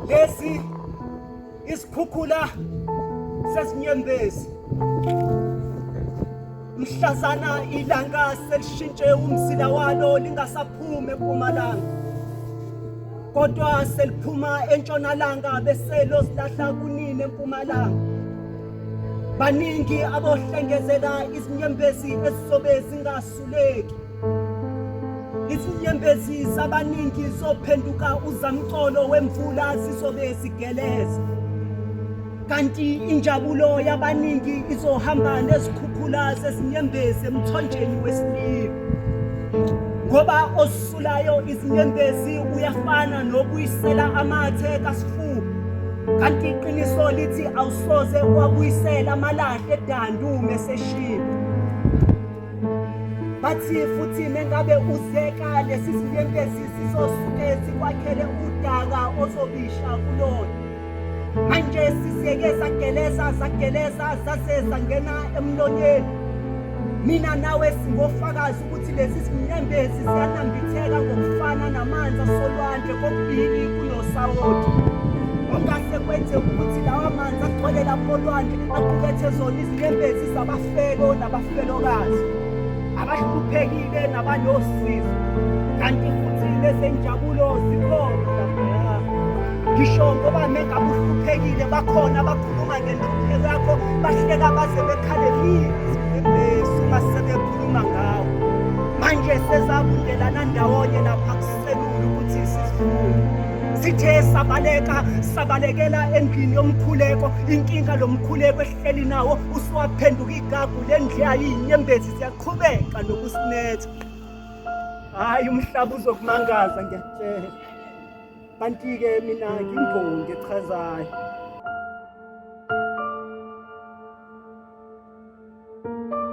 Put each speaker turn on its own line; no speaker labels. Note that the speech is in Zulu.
Lesi isikhukhula sesinyembezi. Mhlazana ilanga selishintshe umzila walo lingasaphumi eMpumalanga. Kodwa seliphuma entshonalanga bese losilahla kunini eMpumalanga. Baningi abohlengezela izinyembezi ezizobe zingasuleki. Izinyembezi zabaningi zophenduka uzamcolo wemvula zizobe zigeleza. Kanti injabulo yabaningi izohamba nezikhukhula zezinyembezi emthonjeni wesiliva. Ngoba osulayo izinyembezi uyafana nokuyisela amathe kaSifuba. Kanti iqiniso lithi awusoze wabuyisela amalahle edandume seshila. Bathi futhi mengabe uzeka lesi sinyembezi sizosuke sikwakhele udaka ozobisha kulona. Manje sizeke zageleza zase zangena emlonyeni. Mina nawe singofakazi ukuthi lezi zinyembezi ziyanambitheka ngokufana namanzi asolwandle kokubili kunosawoti. Ongase kwenze ukuthi lawa manzi agcwele lapho olwandle aqukethe zona izinyembezi zabafelo nabafelokazi. Abahluphekile nabanosizo. Kanti futhi lezi njabulo zikhona lapha. Ngisho ngoba mengabe uhluphekile bakhona abakhuluma ngenhlupheko yakho bahleka baze bekhalelile izinyembezi uma sebekhuluma ngawo. Manje sezabundelana ndawonye lapha kuselula ukuthi sisifunde. Sithe sabalekela endlini yomkhuleko. Inkinga lomkhuleko ehleli nawo usuwaphenduka igagu lendlela yinyembezi ziyaqhubeka nokusinetha. Hayi umhlaba uzokumangaza ngiyakutshela. Kanti ke mina ngimbongi echazayo.